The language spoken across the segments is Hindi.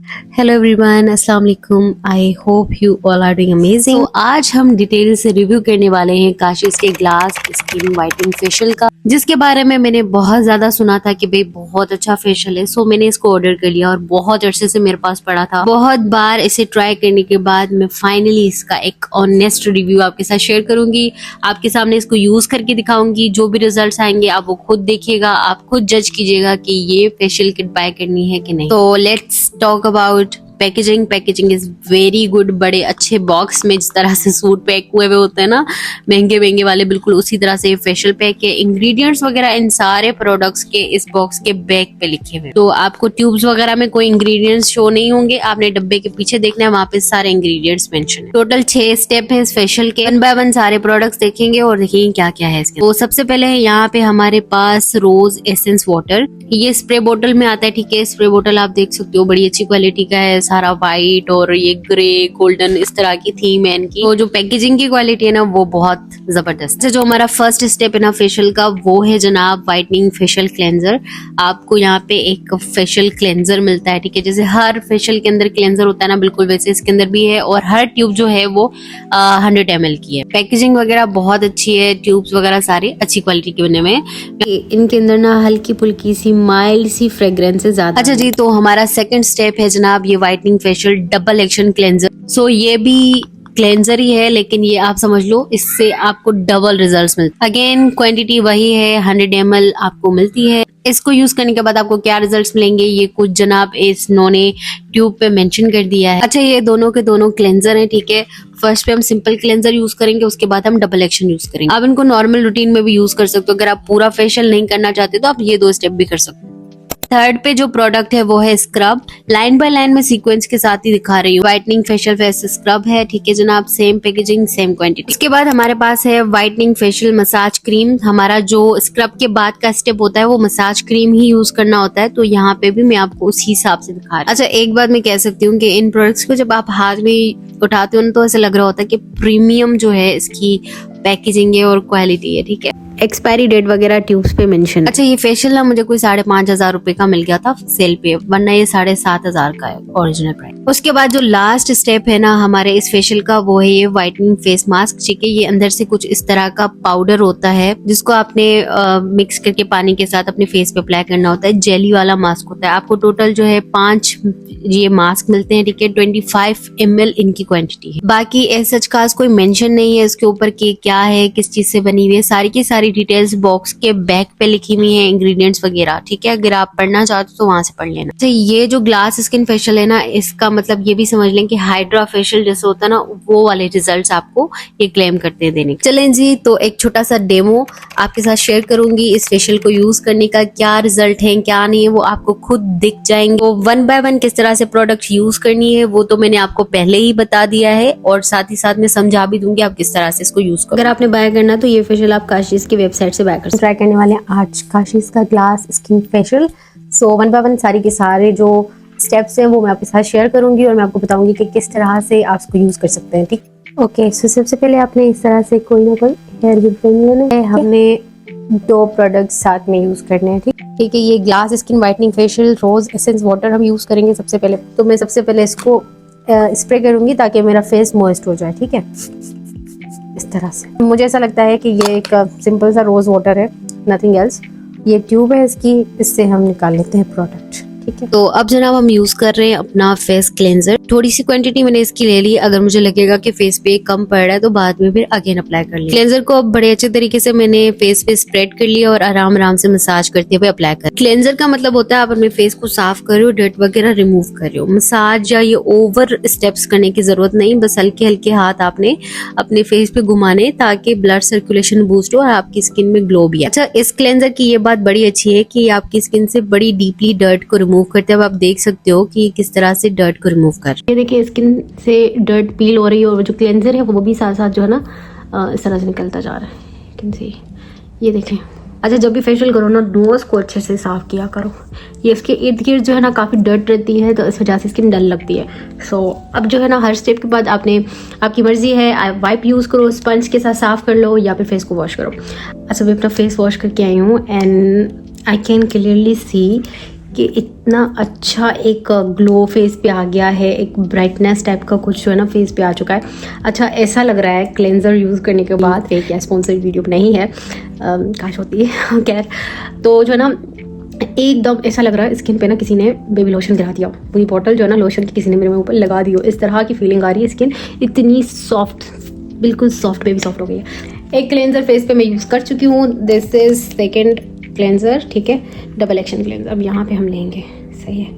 हेलो एवरीवन, अस्सलाम वालेकुम। I hope you all are doing amazing. तो आज हम डिटेल से रिव्यू करने वाले हैं काशिश के ग्लास स्किन वाइटनिंग फेशियल का, जिसके बारे में मैंने बहुत ज्यादा सुना था कि भाई बहुत अच्छा फेशियल है। सो मैंने इसको ऑर्डर कर लिया और बहुत अरसे से मेरे पास पड़ा था। बहुत बार इसे ट्राई करने के बाद मैं फाइनली इसका एक ऑनेस्ट रिव्यू आपके साथ शेयर करूंगी। आपके सामने इसको यूज करके दिखाऊंगी। जो भी रिजल्ट आएंगे आप वो खुद देखिएगा, आप खुद जज कीजिएगा कि ये फेशियल किट बाय करनी है कि नहीं। तो let's talk about packaging is very good. बड़े अच्छे बॉक्स में जिस तरह से सूट पैक हुए हुए होते हैं ना, महंगे वाले, बिल्कुल उसी तरह से फेशियल पैक है। इंग्रेडिएंट्स वगैरह इन सारे प्रोडक्ट्स के इस बॉक्स के बैक पे लिखे हुए, तो आपको ट्यूब्स वगैरह में कोई इंग्रेडिएंट्स शो नहीं होंगे। आपने डब्बे के पीछे देखना है, वहाँ पे सारे इंग्रेडिएंट्स मेंशन है। टोटल 6 स्टेप है इस फेशियल के। 1 बाय 1 सारे प्रोडक्ट्स देखेंगे और देखेंगे क्या क्या है इसके। तो सबसे पहले है यहाँ पे हमारे पास रोज एसेंस वाटर। ये स्प्रे बोतल में आता है, ठीक है। स्प्रे बोतल आप देख सकते हो, बड़ी अच्छी क्वालिटी का है। सारा व्हाइट और ये ग्रे गोल्डन इस तरह की थीम है इनकी। तो जो पैकेजिंग की क्वालिटी है ना, वो बहुत जबरदस्त है। जो हमारा फर्स्ट स्टेप है ना फेशियल का, वो है जनाब व्हाइटनिंग फेशियल क्लेंजर। आपको यहाँ पे एक फेशियल क्लेंजर मिलता है, ठीक है। जैसे हर फेशियल के अंदर क्लेंजर होता है ना, बिल्कुल वैसे इसके अंदर भी है। और हर ट्यूब जो है वो 100 ml की है। पैकेजिंग वगैरह बहुत अच्छी है, ट्यूब्स वगैरह सारी अच्छी क्वालिटी के बने हुए हैं। इनके अंदर ना हल्की फुल्की सी माइल्ड सी फ्रेग्रेंस है ज्यादा। अच्छा जी, तो हमारा सेकंड स्टेप है जनाब ये whitening facial double action cleanser. So ये भी क्लेंजर ही है, लेकिन ये आप समझ लो इससे आपको डबल रिजल्ट्स मिलते हैं। अगेन क्वांटिटी वही है, 100 ml आपको मिलती है। इसको यूज करने के बाद आपको क्या रिजल्ट्स मिलेंगे ये कुछ जनाब इन्होंने ट्यूब पे मेंशन कर दिया है। अच्छा, ये दोनों के दोनों क्लेंजर हैं, ठीक है। फर्स्ट पे हम सिंपल क्लेंजर यूज करेंगे, उसके बाद हम डबल एक्शन यूज करेंगे। आप इनको नॉर्मल रूटीन में भी यूज कर सकते हो। अगर आप पूरा फेशियल नहीं करना चाहते तो आप ये 2 स्टेप भी कर सकते हो। थर्ड पे जो प्रोडक्ट है वो है स्क्रब। लाइन बाय लाइन में सीक्वेंस के साथ ही दिखा रही हूँ। व्हाइटनिंग फेशियल फेस स्क्रब है, ठीक है जनाब। Same packaging, same quantity. इसके बाद हमारे पास है व्हाइटनिंग फेशियल मसाज क्रीम। हमारा जो स्क्रब के बाद का स्टेप होता है वो मसाज क्रीम ही यूज करना होता है, तो यहाँ पे भी मैं आपको उसी हिसाब से दिखा रही हूँ। अच्छा, एक बात मैं कह सकती हूँ कि इन प्रोडक्ट्स को जब आप हाथ में उठाते हो तो ऐसा लग रहा होता है कि प्रीमियम जो है इसकी पैकेजिंग है और क्वालिटी है, ठीक है। एक्सपायरी डेट वगैरह ट्यूब्स पे मेंशन। अच्छा, ये फेशियल ना मुझे कोई 5,500 रुपए का मिल गया था सेल पे, वरना ये 7,500 का है ओरिजिनल प्राइस। उसके बाद जो लास्ट स्टेप है ना हमारे इस फेशियल का, वो है ये व्हाइटनिंग फेस मास्क, ठीक है। ये अंदर से कुछ इस तरह का पाउडर होता है जिसको आपने मिक्स करके पानी के साथ अपने फेस पे अप्लाई करना होता है। जेली वाला मास्क होता है। आपको टोटल जो है 5 ये मास्क मिलते हैं, ठीक है। 25 ml इनकी क्वांटिटी है। बाकी ऐसा खास कोई मेंशन नहीं है इसके ऊपर कि क्या है, किस चीज से बनी हुई है। सारी की सारी डिटेल्स बॉक्स के बैक पे लिखी हुई है, इंग्रेडिएंट्स वगैरह, ठीक है। अगर आप पढ़ना चाहते हो तो वहां से पढ़ लेना। तो ये जो ग्लास स्किन फेशियल है ना, इसका मतलब ये भी समझ लें कि हाइड्रा फेशियल जैसे होता है ना, वो वाले रिजल्ट्स आपको ये क्लेम करते हैं देने। चलें जी, तो एक छोटा सा डेमो आपके साथ शेयर करूंगी। इस फेशियल को यूज करने का क्या रिजल्ट है क्या नहीं है वो आपको खुद दिख जाएंगे। तो 1 बाय 1 किस तरह से प्रोडक्ट यूज करनी है वो तो मैंने आपको पहले ही बता दिया है, और साथ ही साथ मैं समझा भी दूंगी आप किस तरह से इसको यूज करो। अगर आपने बाय करना तो ये फेशियल आप काशिश की वेबसाइट से बाय कर सकते। ट्राई करने वाले हैं आज काशिश का ग्लास स्किन फेशियल। सो 1 बाय 1 सारी के सारे जो स्टेप्स हैं वो मैं आपके साथ शेयर करूंगी और मैं आपको बताऊंगी कि किस तरह से आप इसको यूज कर सकते हैं, ठीक। ओके, सो सबसे पहले आपने इस तरह से कोई ना कोई हेयर गिफ्ट लेना है। हमने 2 प्रोडक्ट साथ में यूज करने हैं, ठीक है। ये ग्लास स्किन व्हाइटनिंग फेशियल रोज एसेंस वाटर हम यूज करेंगे सबसे पहले। तो मैं सबसे पहले इसको स्प्रे करूंगी ताकि मेरा फेस मॉइस्ट हो जाए, ठीक है, इस तरह से। मुझे ऐसा लगता है कि ये एक सिंपल सा रोज वाटर है, नथिंग एल्स। ये ट्यूब है इसकी, इससे हम निकाल लेते हैं प्रोडक्ट, ठीक है। तो अब जनाब हम यूज कर रहे हैं अपना फेस क्लेंजर। थोड़ी सी क्वांटिटी मैंने इसकी ले ली। अगर मुझे लगेगा कि फेस पे कम पड़ रहा है तो बाद में फिर अगेन अप्लाई कर लिया। क्लेंजर को अब बड़े अच्छे तरीके से मैंने फेस पे स्प्रेड कर लिया और आराम आराम से मसाज करते हुए अप्लाई कर। क्लेंजर का मतलब होता है आप अपने फेस को साफ कर रहे हो, डर्ट वगैरह रिमूव कर रहे हो। मसाज या ये ओवर स्टेप्स करने की जरूरत नहीं, बस हल्के हल्के हाथ आपने अपने फेस पे घुमाने ताकि ब्लड सर्कुलेशन बूस्ट हो और आपकी स्किन में ग्लो भी है। अच्छा, इस क्लेंजर की ये बात बड़ी अच्छी है कि आपकी स्किन से बड़ी डीपली डर्ट को रिमूव करते हैं। आप देख सकते हो कि किस तरह से डर्ट को रिमूव कर। ये देखिए स्किन से डर्ट पील हो रही है और जो क्लेंजर है वो भी साथ साथ जो है ना इस तरह से निकलता जा रहा है, कैन सी, ये देखें। अच्छा, जब भी फेशियल करो ना नोज को अच्छे से साफ किया करो। ये इसके इर्द गिर्द जो है ना काफ़ी डर्ट रहती है, तो इस वजह से स्किन डल लगती है। सो अब जो है ना हर स्टेप के बाद आपकी मर्जी है, वाइप यूज़ करो, स्पंज के साथ साफ कर लो या फिर फेस को वॉश करो। अच्छा, मैं अपना फेस वॉश करके आई हूँ and I can clearly see कि इतना अच्छा एक ग्लो फेस पे आ गया है, एक ब्राइटनेस टाइप का कुछ जो है ना फेस पे आ चुका है। अच्छा ऐसा लग रहा है क्लेंजर यूज़ करने के बाद, फेक या स्पॉन्सर्ड वीडियो नहीं है, काश होती है खैर। तो जो है ना एकदम ऐसा लग रहा है स्किन पे ना किसी ने बेबी लोशन गिरा दिया, पूरी बॉटल जो है ना लोशन की किसी ने मेरे ऊपर लगा दी हो, इस तरह की फीलिंग आ रही है। स्किन इतनी सॉफ्ट, बिल्कुल सॉफ्ट बेबी सॉफ्ट हो गई है। एक क्लेंजर फेस पे मैं यूज़ कर चुकी हूँ, दिस इज सेकेंड क्लेंजर, ठीक है, डबल एक्शन क्लेंजर। अब यहाँ पे हम लेंगे, सही है,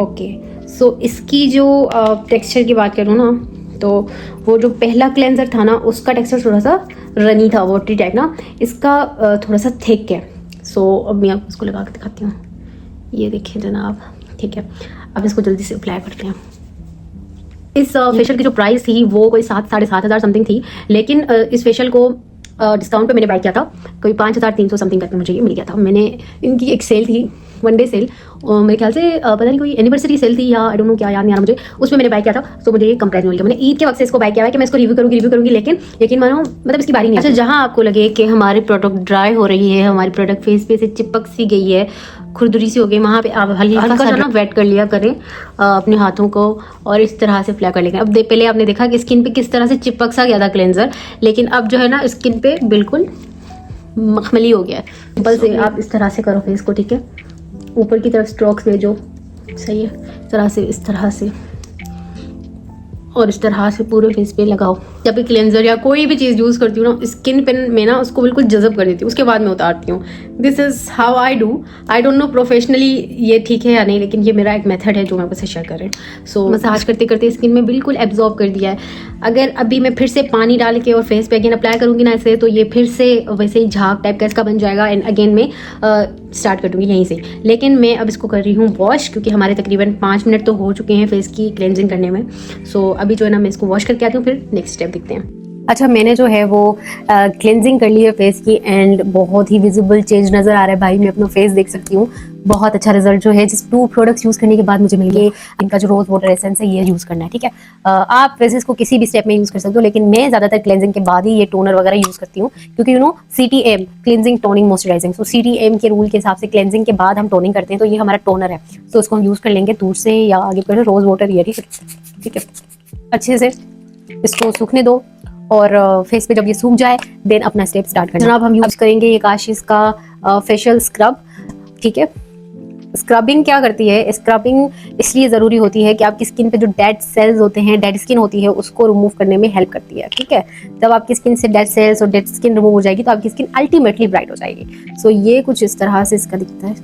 ओके। सो इसकी जो टेक्सचर की बात करूँ ना, तो वो जो पहला क्लेंजर था ना उसका टेक्सचर थोड़ा सा रनी था, वाटरी टाइप ना, इसका थोड़ा सा थिक है। सो अब मैं आपको इसको लगा के दिखाती हूँ, ये देखिए जनाब, ठीक है। अब इसको जल्दी से अप्लाई करते हैं। इस फेशियल की जो प्राइस थी वो कोई 7-7,500 समथिंग थी, लेकिन इस फेशियल को डिस्काउंट पे मैंने बाय किया था, कोई 5,300 समथिंग करके मुझे ये मिल गया था। मैंने इनकी एक सेल थी, 1 डे सेल, मेरे ख्याल से पता नहीं कोई एनिवर्सरी सेल थी या आई डोंट नो क्या, याद नहीं आ रहा मुझे, उसमें मैंने बाय किया था। तो मुझे ये कम प्राइस में मिल गया। मैंने ईद के वक्त से इसको बाय किया है कि मैं इसको रिव्यू करूँगी, लेकिन यकीन मानो मतलब इसकी बारी नहीं। अच्छा, जहाँ आपको लगे कि हमारी प्रोडक्ट ड्राई हो रही है, हमारी प्रोडक्ट फेस पे से चिपक सी गई है, खुरदुरी सी हो गई, वहाँ पे आप हल्का सा ना वेट कर लिया करें अपने हाथों को और इस तरह से अप्लाई कर लेंगे। अब पहले आपने देखा कि स्किन पे किस तरह से चिपक सा गया था क्लेंजर, लेकिन अब जो है ना स्किन पे बिल्कुल मखमली हो गया है। सिंपल से आप इस तरह से करो फेस को, ठीक है, ऊपर की तरफ स्ट्रोक्स भेजो, सही है, इस तरह से, इस तरह से, और इस तरह से पूरे फेस पे लगाओ। जब भी क्लेंजर या कोई भी चीज़ यूज़ करती हूँ ना, स्किन पे में ना उसको बिल्कुल जज़ब कर देती हूँ, उसके बाद मैं उतारती हूँ। This is how I do. I don't know professionally ये ठीक है या नहीं, लेकिन ये मेरा एक मेथड है जो मैं आपसे शेयर कर रही हूँ। सो मसाज करते करते स्किन में बिल्कुल एब्जॉर्ब कर दिया है। अगर अभी मैं फिर से पानी डाल के और फेस पे अगेन अप्लाई करूँगी ना इसे, तो ये फिर से वैसे ही झाग टाइप का इसका बन जाएगा, एंड अगेन मैं स्टार्ट कर दूँगी यहीं से। लेकिन मैं अब इसको कर रही हूँ वॉश, क्योंकि हमारे तकरीबन 5 मिनट तो हो चुके हैं फेस की क्लेंजिंग करने में। सो अभी जो है ना मैं इसको वॉश करके आती हूँ, फिर नेक्स्ट स्टेप देखते हैं। अच्छा, मैंने जो है वो क्लेंजिंग कर ली है फेस की, एंड बहुत ही विजिबल चेंज नज़र आ रहा है भाई, मैं अपना फेस देख सकती हूँ। बहुत अच्छा रिजल्ट जो है जिस 2 प्रोडक्ट्स यूज़ करने के बाद मुझे मिल गए। इनका जो रोज़ वाटर एसेंस है ये यूज़ करना है, ठीक है। आप वैसे इसको किसी भी स्टेप में यूज़ कर सकते हो, लेकिन मैं ज़्यादातर क्लेंजिंग के बाद ही ये टोनर वगैरह यूज़ करती हूँ, क्योंकि CTM क्लिनजिंग टोनिंग मॉइस्चराइजिंग, सो CTM के रूल के हिसाब से क्लेंजिंग के बाद हम टोनिंग करते हैं, तो ये हमारा टोनर है। तो इसको हम यूज़ कर लेंगे दूर से या आगे कर रोज़ वाटर, ये ठीक है। अच्छे से इसको सूखने दो, और फेस पे जब ये सूख जाए देन अपना स्टेप स्टार्ट करना। जनाब हम यूज़ करेंगे ये काशिश का फेशियल स्क्रब, ठीक है। स्क्रबिंग क्या करती है, स्क्रबिंग इसलिए ज़रूरी होती है कि आपकी स्किन पे जो डेड सेल्स होते हैं, डेड स्किन होती है, उसको रिमूव करने में हेल्प करती है, ठीक है। जब आपकी स्किन से डेड सेल्स और डेड स्किन रिमूव हो जाएगी तो आपकी स्किन अल्टीमेटली ब्राइट हो जाएगी। सो ये कुछ इस तरह से इसका दिखता है।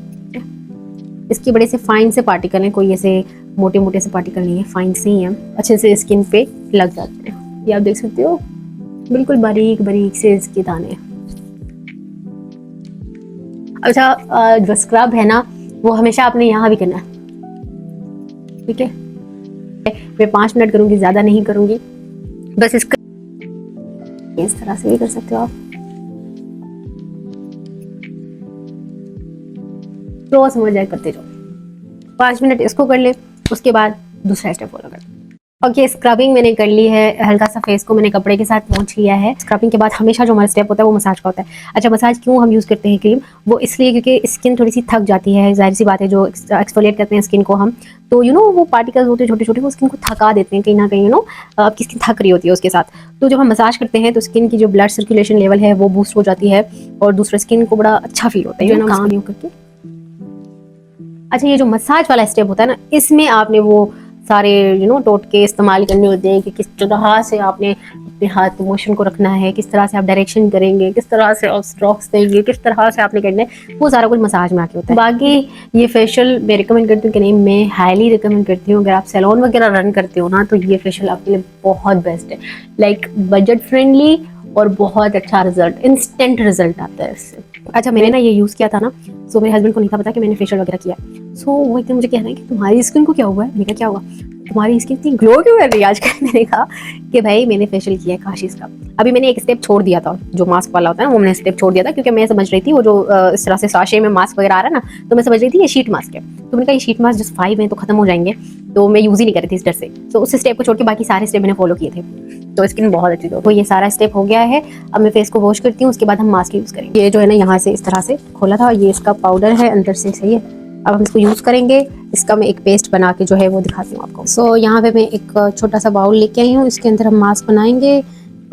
इसके बड़े से फाइन से पार्टिकल हैं, कोई ऐसे मोटे मोटे से पार्टिकल नहीं है, फाइन से ही हैं, अच्छे से स्किन पे लग जाते हैं। ये आप देख सकते हो, बिल्कुल बारीक बारीक से इसके दाने। अच्छा, जो स्क्रब है ना वो हमेशा आपने यहाँ भी करना है, ठीक है। मैं 5 मिनट करूंगी, ज्यादा नहीं करूंगी, बस इसका इस तरह से भी कर सकते हो आप। तो समझ जाए, करते जाओ, 5 मिनट इसको कर ले, उसके बाद दूसरा स्टेप फॉलो कर। ओके, स्क्रबिंग मैंने कर ली है, हल्का सा फेस को मैंने कपड़े के साथ पोंछ लिया है। स्क्रबिंग के बाद हमेशा जो हमारा स्टेप होता है वो मसाज का होता है। अच्छा, मसाज क्यों हम यूज़ करते हैं क्रीम, वो इसलिए क्योंकि स्किन थोड़ी सी थक जाती है, जाहिर सी बात है, जो एक्सफोलिएट करते हैं स्किन को हम, तो वो पार्टिकल्स होते हैं छोटे छोटे, वो स्किन को थका देते हैं कहीं ना कहीं, आपकी स्किन थक रही होती है उसके साथ। तो जब हम मसाज करते हैं तो स्किन की जो ब्लड सर्कुलेशन लेवल है वो बूस्ट हो जाती है, और दूसरा स्किन को बड़ा अच्छा फील होता है काम यूँ करके। अच्छा, ये जो मसाज वाला स्टेप होता है ना, इसमें आपने वो सारे टोटके इस्तेमाल करने होते हैं कि किस तरह से आपने अपने हाथ मोशन को रखना है, किस तरह से आप डायरेक्शन करेंगे, किस तरह से आप स्ट्रोक्स देंगे, किस तरह से आपने करना है, वो सारा कुछ मसाज में आके होता है। बाकी ये फेशियल मैं रिकमेंड करती हूँ कि नहीं, मैं हाईली रिकमेंड करती हूँ। अगर आप सैलून वगैरह रन करते हो ना, तो ये फेशियल आपके लिए बहुत बेस्ट है, लाइक बजट फ्रेंडली, और बहुत अच्छा रिजल्ट, इंस्टेंट रिजल्ट आता है इससे। अच्छा, मैंने ना ये यूज़ किया था ना, सो मेरे हस्बैंड को नहीं था पता कि मैंने फेशियल वगैरह किया। सो वो एकदम मुझे कह रहे हैं कि तुम्हारी स्किन को क्या हुआ है। मैंने कहा क्या हुआ, तुम्हारी स्किन इतनी ग्लो क्यों कर रही है आजकल। मैंने कहा कि भाई मैंने फेशियल किया है काशिश का। अभी मैंने एक स्टेप छोड़ दिया था, जो मास्क वाला होता है ना, वो मैंने स्टेप छोड़ दिया था, क्योंकि मैं समझ रही थी वो जो इस तरह से साशे में मास्क वगैरह आ रहा है ना, तो मैं समझ रही थी ये शीट मास्क है। तो मैंने कहा ये शीट मास्क जस्ट 5 है तो खत्म हो जाएंगे, तो मैं यूज़ ही नहीं कर रही थी इस डर से। तो उस स्टेप को छोड़ के बाकी सारे स्टेप मैंने फॉलो किए थे, तो स्किन बहुत अच्छी थी। तो ये सारा स्टेप हो गया है। अब मैं फेस को वॉश करती हूँ, उसके बाद हम मास्क यूज़ करेंगे। ये जो है ना यहाँ से इस तरह से खोला था, ये इसका पाउडर है अंदर से, सही है, अब हम इसको यूज़ करेंगे। इसका मैं एक पेस्ट बना के जो है वो दिखाती हूँ आपको। सो यहाँ पे मैं एक छोटा सा बाउल लेके आई हूँ, इसके अंदर हम मास्क बनाएंगे।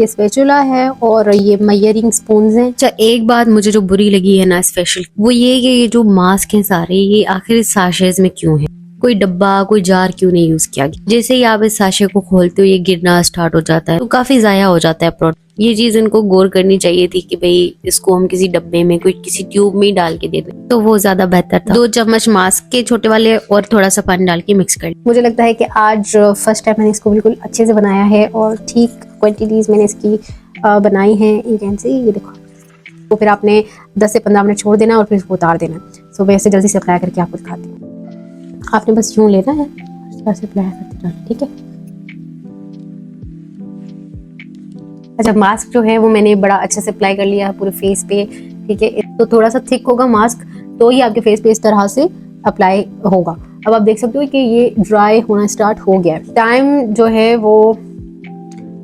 ये स्पैचुला है और ये मेजरिंग स्पून्स हैं। अच्छा, एक बात मुझे जो बुरी लगी है ना स्पेशल, वो ये कि ये जो मास्क हैं सारे, ये आखिर इस साशेज में क्यों है? कोई डब्बा, कोई जार क्यों नहीं यूज किया गया? जैसे ही आप इस साशे को खोलते हो ये गिरना स्टार्ट हो जाता है, तो काफी जाया हो जाता है प्रोडक्ट। ये चीज इनको गौर करनी चाहिए थी कि भाई इसको हम किसी डब्बे में, कोई किसी ट्यूब में डाल के दे दें, तो वो ज्यादा बेहतर था। 2 चम्मच मास्क के छोटे वाले और थोड़ा सा पानी डाल के मिक्स कर। मुझे लगता है कि आज फर्स्ट टाइम मैंने इसको बिल्कुल अच्छे से बनाया है और ठीक क्वांटिटीज़ मैंने इसकी बनाई हैं। ये कैसे, ये देखो। तो फिर आपने 10 से 15 मिनट छोड़ देना और फिर इसको उतार देना। सो मैं इसे जल्दी से अप्लाई करके आपको दिखाती हूँ। आपने बस यूँ लेना है, इस तरह से अप्लाई करते जाना, ठीक है। अच्छा, मास्क जो है वो मैंने बड़ा अच्छे से अप्लाई कर लिया है पूरे फेस पे, ठीक है। तो थोड़ा सा थिक होगा मास्क, तो ही आपके फेस पे इस तरह से अप्लाई होगा। अब आप देख सकते हो कि ये ड्राई होना स्टार्ट हो गया। टाइम जो है वो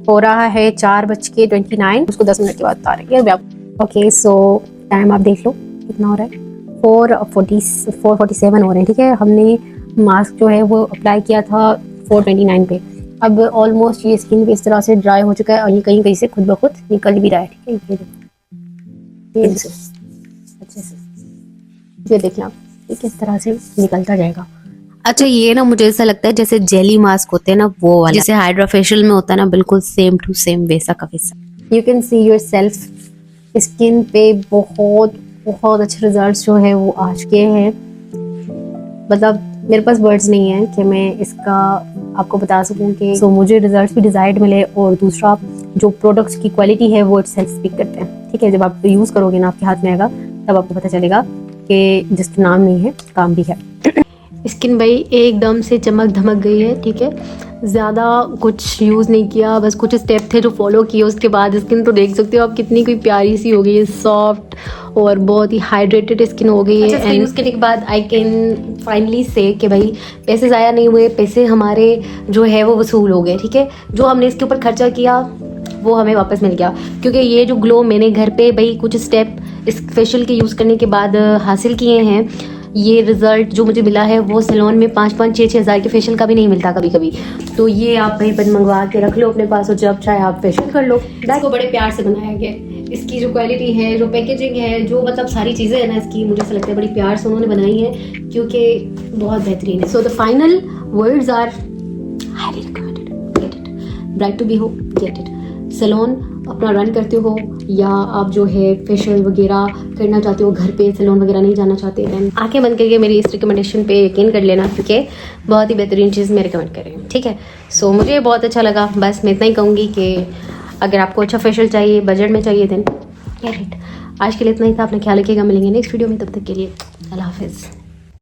हो रहा है 4:29। उसको 10 मिनट के बाद उतारेंगे। ओके, सो टाइम आप देख लो कितना हो रहा है। 4:47 हो रहे हैं, ठीक है। हमने मास्क जो है वो अप्लाई किया था 4:29 पे। अब ऑलमोस्ट ये स्किन पे इस तरह से ड्राई हो चुका है और ये कहीं कहीं से खुद ब खुद निकल भी रहा है, ठीक है। ये देखो, ये अच्छे से ये देखना आप, ठीक है, इस तरह से निकलता जाएगा। अच्छा, ये ना मुझे ऐसा लगता है जैसे जेली मास्क होते हैं ना, वो वाला, जैसे हाइड्रा फेशियल में होता है ना, बिल्कुल सेम टू सेम वैसा का वैसा। You can see your self skin पे बहुत बहुत अच्छे रिजल्ट्स जो है वो आ चुके हैं। मतलब मेरे पास वर्ड्स नहीं है कि मैं इसका आपको बता सकूं कि मुझे रिजल्ट्स भी डिजायर्ड मिले, और दूसरा जो प्रोडक्ट्स की क्वालिटी है वो सेल्फ स्पीक करते हैं, ठीक है। जब आप यूज़ करोगे ना, आपके हाथ में आएगा, तब आपको पता चलेगा कि जिस नाम नहीं है काम भी है। स्किन भाई एकदम से चमक धमक गई है, ठीक है। ज़्यादा कुछ यूज़ नहीं किया, बस कुछ स्टेप थे जो फॉलो किए, उसके बाद स्किन तो देख सकते हो आप कितनी कोई प्यारी सी हो गई है, सॉफ्ट और बहुत ही हाइड्रेटेड स्किन हो गई है। एंड उसके बाद आई कैन फाइनली से कि भाई पैसे ज़ाया नहीं हुए, पैसे हमारे जो है वो वसूल हो गए, ठीक है। जो हमने इसके ऊपर खर्चा किया वो हमें वापस मिल गया, क्योंकि ये जो ग्लो मैंने घर पे भाई कुछ स्टेप इस फेशियल के यूज़ करने के बाद हासिल किए हैं, ये रिजल्ट जो मुझे मिला है वो सैलून में 5-5, 6-6 हज़ार के फेशियल का भी नहीं मिलता कभी कभी। तो ये आप कहीं पर मंगवा के रख लो अपने पास और जब चाहे आप फेशियल कर लो। इसको बड़े प्यार से बनाया गया है, इसकी जो क्वालिटी है, जो पैकेजिंग है, जो मतलब सारी चीज़ें हैं ना इसकी, मुझे ऐसा लगता है बड़ी प्यार से उन्होंने बनाई है, क्योंकि बहुत बेहतरीन है। So the final words are highly recommended, get it, bright to be हो, गेट इट। सैलून अपना रन करते हो या आप जो है फेशियल वगैरह करना चाहते हो घर पे, सैलून वगैरह नहीं जाना चाहते, दैन आंखें बंद करके मेरी इस रिकमेंडेशन पे यकीन कर लेना, क्योंकि बहुत ही बेहतरीन चीज़ मैं रिकमेंड कर रही हूँ, ठीक है। सो मुझे बहुत अच्छा लगा। बस मैं इतना ही कहूँगी कि अगर आपको अच्छा फेशियल चाहिए, बजट में चाहिए, दैन गेट इट। आज के लिए इतना ही था। अपना ख्याल रखिएगा, मिलेंगे नेक्स्ट वीडियो में, तब तक के लिए अल्लाह हाफिज़।